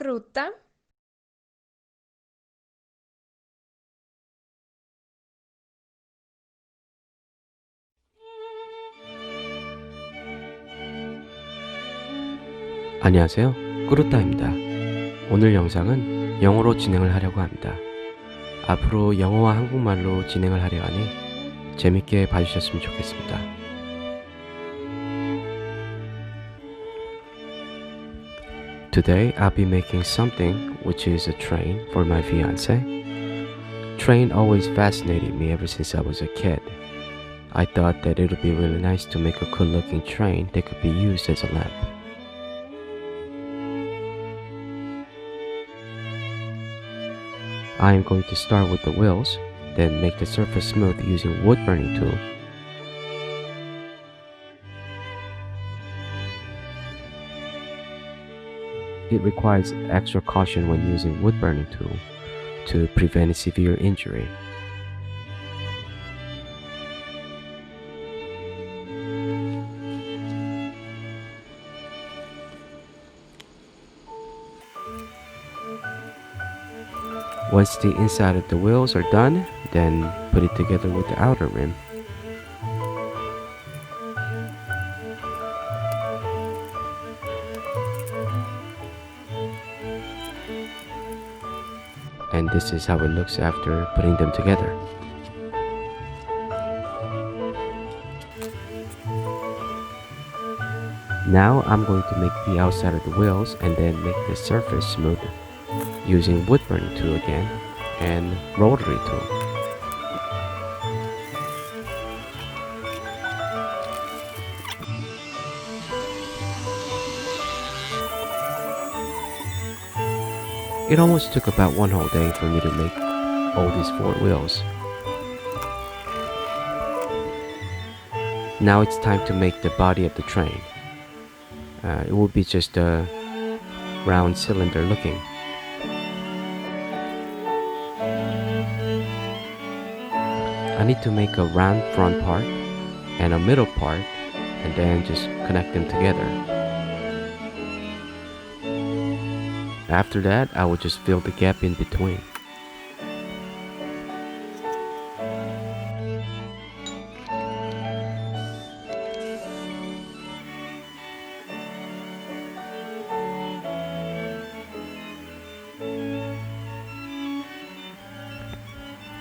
Ruta. 안녕하세요. 꾸루따입니다. 오늘 영상은 영어로 진행을 하려고 합니다. 앞으로 영어와 한국말로 진행을 하려 하니 재밌게 봐주셨으면 좋겠습니다. Today I'll be making something which is a train for my fiance. Train always fascinated me ever since I was a kid. I thought that it would be really nice to make a cool looking train that could be used as a lamp. I am going to start with the wheels, then make the surface smooth using wood burning tool. It requires extra caution when using wood burning tool to prevent severe injury. Once the inside of the wheels are done, then put it together with the outer rim. And this is how it looks after putting them together. Now I'm going to make the outside of the wheels and then make the surface smooth using wood burning tool again and rotary tool. It almost took about one whole day for me to make all these 4 wheels. Now it's time to make the body of the train. It will be just a round cylinder looking. I need to make a round front part and a middle part and then just connect them together. After that, I will just fill the gap in between.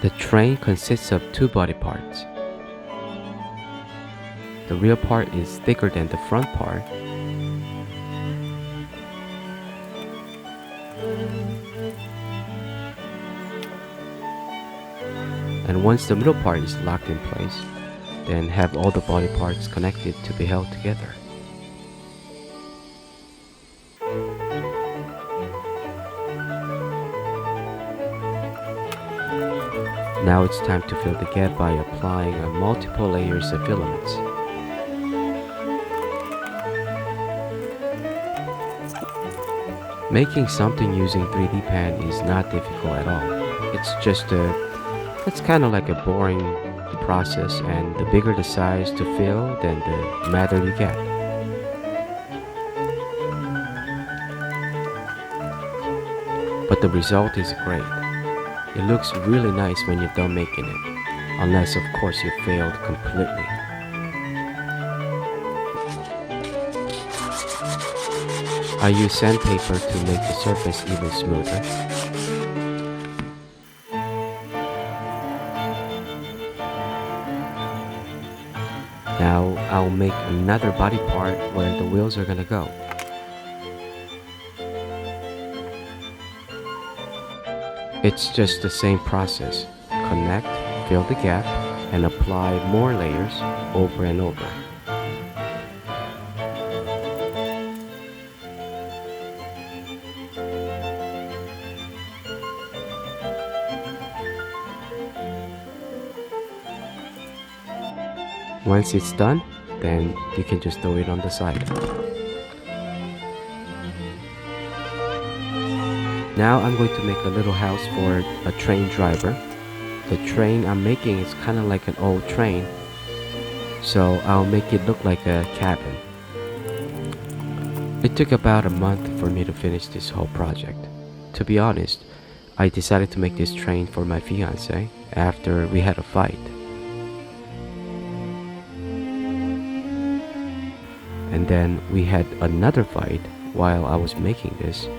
The train consists of 2 body parts. The rear part is thicker than the front part. And once the middle part is locked in place, then have all the body parts connected to be held together. Now it's time to fill the gap by applying multiple layers of filaments. Making something using 3D pen is not difficult at all. It's kind of like a boring process, and the bigger the size to fill, then the madder you get. But the result is great. It looks really nice when you're done making it, unless of course you failed completely. I use sandpaper to make the surface even smoother. Now I'll make another body part where the wheels are gonna go. It's just the same process. Connect, fill the gap, and apply more layers over and over. Once it's done, then you can just throw it on the side. Now I'm going to make a little house for a train driver. The train I'm making is kind of like an old train, so I'll make it look like a cabin. It took about a month for me to finish this whole project. To be honest, I decided to make this train for my fiance after we had a fight. And then we had another fight while I was making this,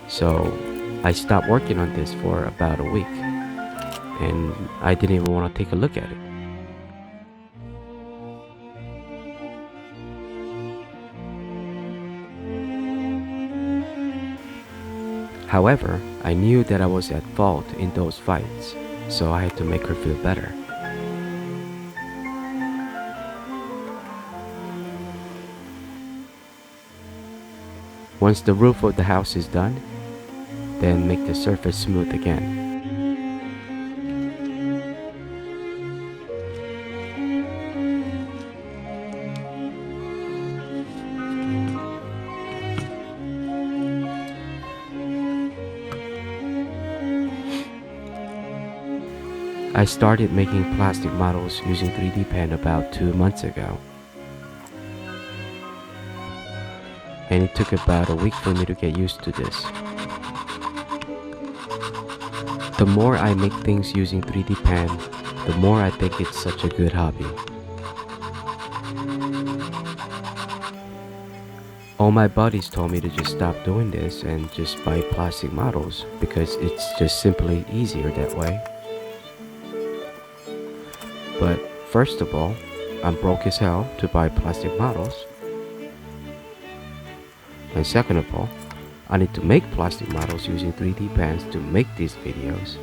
so I stopped working on this for about a week, and I didn't even want to take a look at it. However, I knew that I was at fault in those fights, so I had to make her feel better. Once the roof of the house is done, then make the surface smooth again. I started making plastic models using 3D pen about 2 months ago. And it took about a week for me to get used to this. The more I make things using 3D pen, the more I think it's such a good hobby. All my buddies told me to just stop doing this and just buy plastic models because it's just simply easier that way. But first of all, I'm broke as hell to buy plastic models. And second of all, I need to make plastic models using 3D pens to make these videos.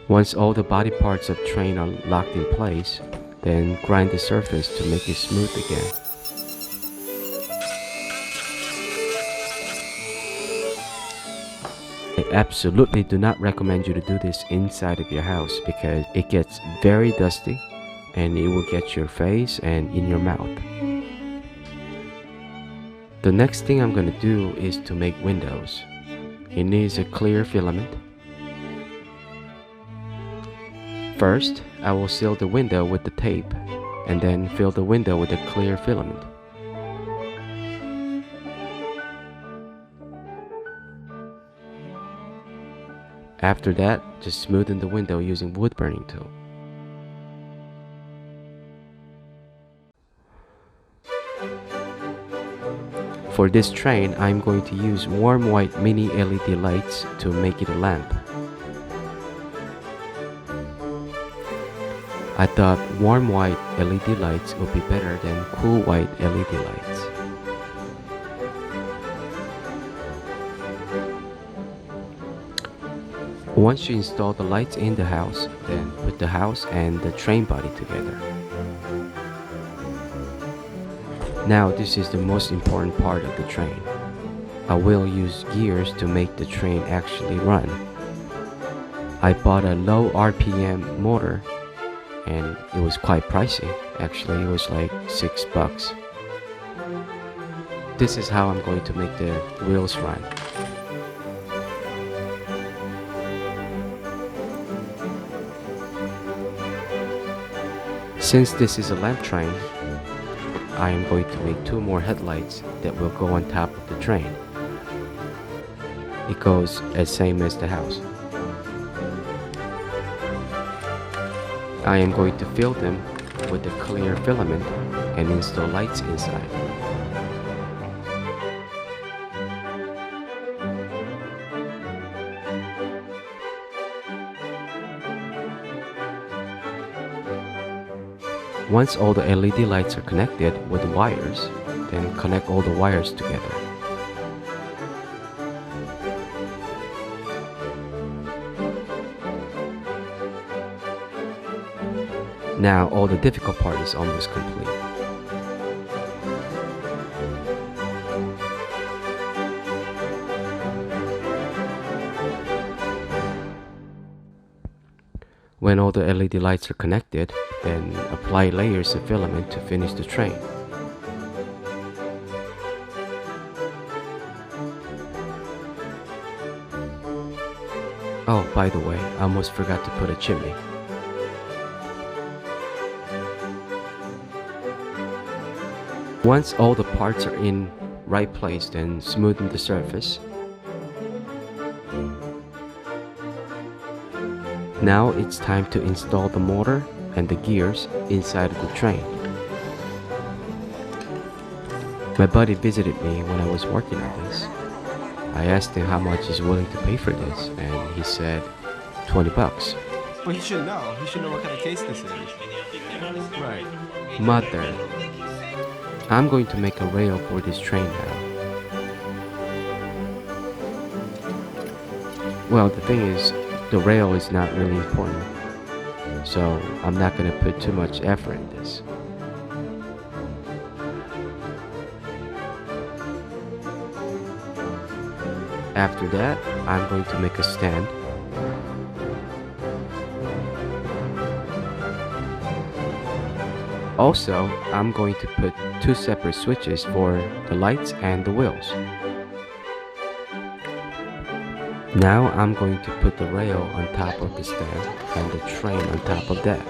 Once all the body parts of train are locked in place, then grind the surface to make it smooth again. I absolutely do not recommend you to do this inside of your house because it gets very dusty and it will get your face and in your mouth. The next thing I'm going to do is to make windows. It needs a clear filament. First, I will seal the window with the tape and then fill the window with a clear filament. After that, just smoothen the window using wood burning tool. For this train, I'm going to use warm white mini LED lights to make it a lamp. I thought warm white LED lights would be better than cool white LED lights. Once you install the lights in the house, then put the house and the train body together. Now this is the most important part of the train. I will use gears to make the train actually run. I bought a low RPM motor and it was quite pricey. Actually, it was like $6. This is how I'm going to make the wheels run. Since this is a lamp train, I am going to make 2 more headlights that will go on top of the train. It goes as same as the house. I am going to fill them with a clear filament and install lights inside. Once all the LED lights are connected with wires, then connect all the wires together. Now all the difficult part is almost complete. When all the LED lights are connected, then apply layers of filament to finish the train. Oh, by the way, I almost forgot to put a chimney. Once all the parts are in right place, then smoothen the surface. Now it's time to install the motor and the gears inside of the train. My buddy visited me when I was working on this. I asked him how much he's willing to pay for this, and he said 20 bucks. But he should know. He should know what kind of case this is. Right. Mother, I'm going to make a rail for this train now. Well, the thing is, the rail is not really important, so I'm not going to put too much effort in this. After that, I'm going to make a stand. Also, I'm going to put two separate switches for the lights and the wheels. Now I'm going to put the rail on top of the stand and the train on top of that.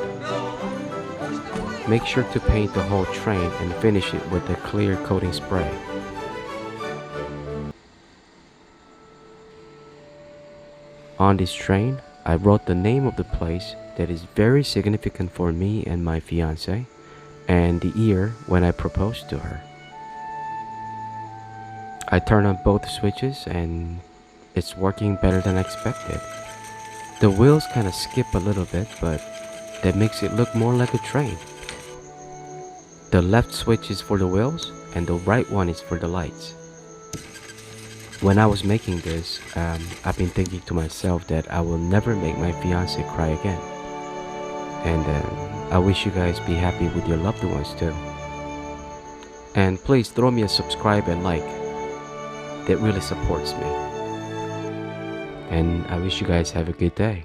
Make sure to paint the whole train and finish it with a clear coating spray. On this train, I wrote the name of the place that is very significant for me and my fiancée, and the year when I proposed to her. I turned on both switches and it's working better than expected. The wheels kind of skip a little bit, but that makes it look more like a train. The left switch is for the wheels and the right one is for the lights. When I was making this, I've been thinking to myself that I will never make my fiancé cry again. And I wish you guys be happy with your loved ones too. And please throw me a subscribe and like. That really supports me. And I wish you guys have a good day.